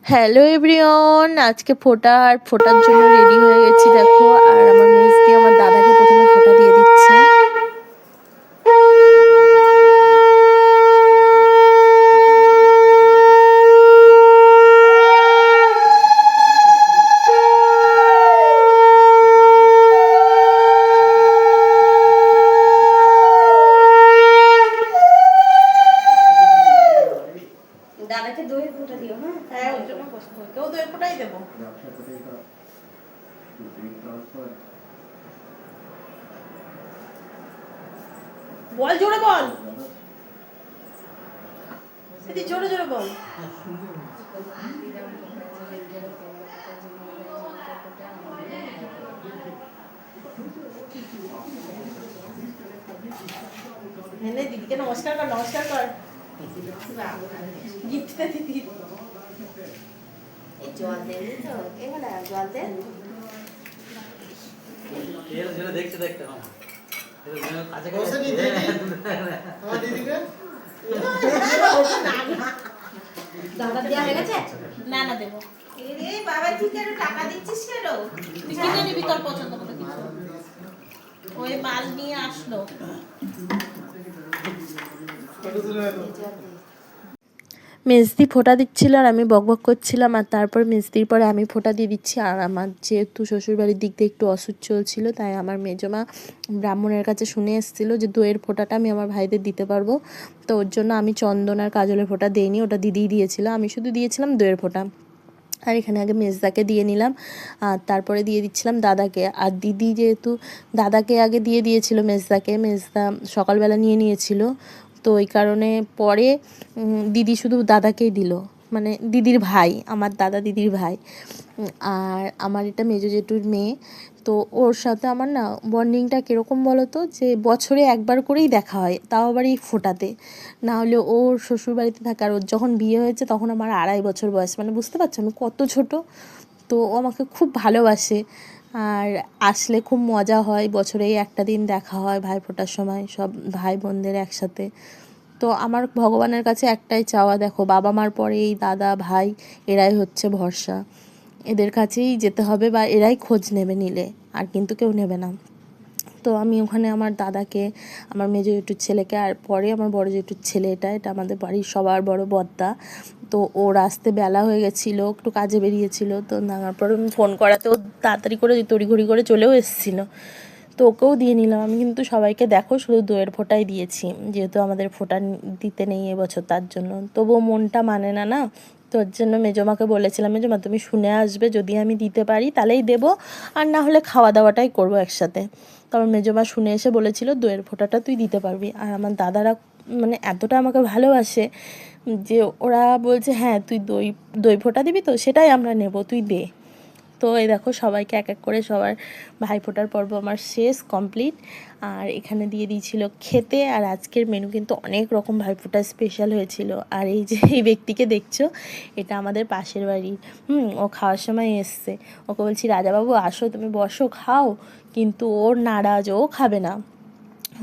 Hello everyone, আজকে ফোটা আর ফোটার জন্য রেডি হয়ে গেছি দেখো। আর আমার মেজদি আমার দাদাকে প্রথমে ফোটা দিয়ে দিচ্ছে। দাদাকে দইয়ের ফোঁটা দিও। হ্যাঁ, ওর জন্য কষ্ট হয়। কেউ দইয়ের ফোঁটাই দেবো। বল, জোরে বল, জোরে জোরে বল। দিদিকে নমস্কার কর, নমস্কার কর। গিফট দে দিদি। এই জল দে তো, এবার জল দে। এর জন্য দেখতে দেখতে না। এর জন্য কাছে কাছে দিদি। আমার দিদিকে দাদা দেয়া হয়ে গেছে? না না দেবো। এরে বাবা, তুই কেন টাকা দিচ্ছিস কেন? তুই কিনে নিবি তোর পছন্দ মতো কিছু। ওই মাল নিয়ে আসলো। মেজদি ফোঁটা দিচ্ছিল আর আমি বকবক করছিলাম, আর তারপর মেজদির পরে আমি ফোঁটা দিয়ে দিচ্ছি। আর আমার যেহেতু শ্বশুরবাড়ির দিক দিয়ে একটু অসুখ চলছিল, তাই আমার মেজমা ব্রাহ্মণের কাছে শুনে এসেছিলো যে দইয়ের ফোঁটাটা আমি আমার ভাইদের দিতে পারবো। তো ওর জন্য আমি চন্দন আর কাজলের ফোঁটা দিইনি, ওটা দিদিই দিয়েছিল। আমি শুধু দিয়েছিলাম দইয়ের ফোঁটা। আর এখানে আগে মেজদাকে দিয়ে নিলাম, আর তারপরে দিয়ে দিচ্ছিলাম দাদাকে। আর দিদি যেহেতু দাদাকে আগে দিয়ে দিয়েছিল মেজদাকে, মেজদা সকালবেলা নিয়ে নিয়েছিল, তো ওই কারণে পরে দিদি শুধু দাদাকেই দিল, মানে দিদির ভাই, আমার দাদা দিদির ভাই। আর আমার এটা মেজো জেঠুর মেয়ে, তো ওর সাথে আমার না বন্ডিংটা কীরকম বলো তো, যে বছরে একবার করেই দেখা হয়, তাও আবার এই ফোঁটাতে। না হলে ওর শ্বশুরবাড়িতে থাকে, আর ওর যখন বিয়ে হয়েছে তখন আমার 2.5 বছর বয়স, মানে বুঝতে পারছো আমি কত ছোট। তো ও আমাকে খুব ভালোবাসে, আর আসলে খুব মজা হয়, বছরেই একটা দিন দেখা হয় ভাই ফোঁটার সময় সব ভাই বোনদের একসাথে। তো আমার ভগবানের কাছে একটাই চাওয়া, দেখো বাবা মার পরে এই দাদা ভাই এরাই হচ্ছে ভরসা, এদের কাছেই যেতে হবে বা এরাই খোঁজ নেবে নিলে, আর কিন্তু কেউ নেবে না। তো আমি ওখানে আমার দাদাকে, আমার মেজো জেঠুর ছেলেকে, আর পরে আমার বড় জেঠুর ছেলে, এটা আমাদের বাড়ির সবার বড় বদ্দা। তো ওর আসতে বেলা হয়ে গেছিলো, একটু কাজে বেরিয়েছিল, তো তারপর আমি ফোন করাতে ও তাড়াতাড়ি করে তড়িঘড়ি করে চলেও এসেছিলো। তো ওকেও দিয়ে নিলাম। আমি কিন্তু সবাইকে দেখো শুধু দইয়ের ফোঁটাই দিয়েছি, যেহেতু আমাদের ফোঁটা দিতে নেই এবছর, তার জন্য। তবুও মনটা মানে না না, তো ওর জন্য মেজমাকে বলেছিলাম, মেজমা তুমি শুনে আসবে, যদি আমি দিতে পারি তাহলেই দেবো, আর না হলে খাওয়া দাওয়াটাই করবো একসাথে। তারপর মেজমা শুনে এসে বলেছিল দইয়ের ফোঁটাটা তুই দিতে পারবি। আর আমার দাদারা মানে এতটা আমাকে ভালোবাসে যে ওরা বলছে হ্যাঁ তুই দই ফোঁটা দিবি, তো সেটাই আমরা নেব, তুই দে। তো এই দেখো সবাইকে এক এক করে সবার ভাইফোঁটার পর্ব আমার শেষ কমপ্লিট। আর এখানে দিয়ে দিয়েছিল খেতে, আর আজকের মেনু কিন্তু অনেক রকম ভাইফোঁটা স্পেশাল হয়েছিল। আর এই যে এই ব্যক্তিকে দেখছো, এটা আমাদের পাশের বাড়ির, ও খাওয়ার সময় এসছে। ওকে বলছি রাজাবাবু আসো, তুমি বসো খাও, কিন্তু ওর নারাজ, ও খাবে না।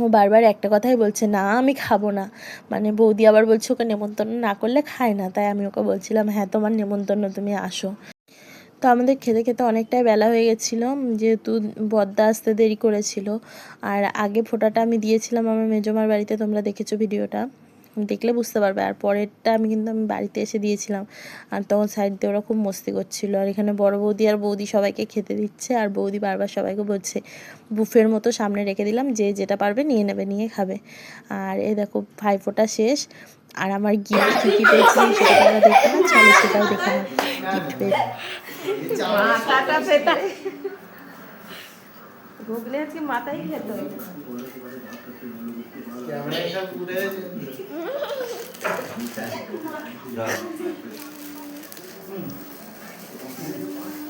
ও বারবার একটা কথাই বলছে, না আমি খাবো না। মানে বৌদি আবার বলছে ওকে নেমন্তন্ন না করলে খায় না, তাই আমি ওকে বলছিলাম হ্যাঁ তোমার নেমন্তন্ন, তুমি আসো। তো আমাদের খেতে খেতে অনেকটাই বেলা হয়ে গেছিলো, যেহেতু বদ্দা আসতে দেরি করেছিল। আর আগে ফোঁটাটা আমি দিয়েছিলাম আমার মেজমার বাড়িতে, তোমরা দেখেছো ভিডিওটা, দেখলে বুঝতে পারবে। আর পরেরটা আমি বাড়িতে এসে দিয়েছিলাম, আর তখন সাইড দিয়ে ওরা খুব মস্তি করছিল। আর এখানে বড় বৌদি আর বৌদি সবাইকে খেতে দিচ্ছে, আর বৌদি বারবার সবাইকে বলছে বুফের মতো সামনে রেখে দিলাম, যে যেটা পারবে নিয়ে নেবে, নিয়ে খাবে। আর এই দেখো ভাইফোঁটা শেষ, আর আমার গিফট কী কী পেয়েছিলাম সেটা তোমরা দেখে না, চলো সেটাও দেখে না গিফট পেয়ে। মাথাটা পেটাই গুগলে আজকে মাথাই খেতে হবে। ক্যামেরাটা পুরে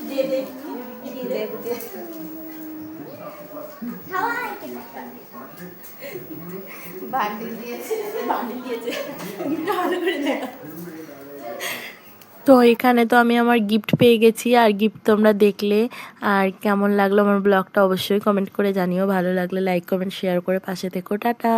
দে দে দে দে বান্ডিল দিয়েছে, বান্ডিল দিয়েছে, ভালো করে দেখা। তো এখানে তো আমি আমার গিফট পেয়ে গেছি, আর গিফট তোমরা দেখলে, আর কেমন লাগলো আমার ব্লগটা অবশ্যই কমেন্ট করে জানিও। ভালো লাগলে লাইক কমেন্ট শেয়ার করে পাশে থেকো। টাটা।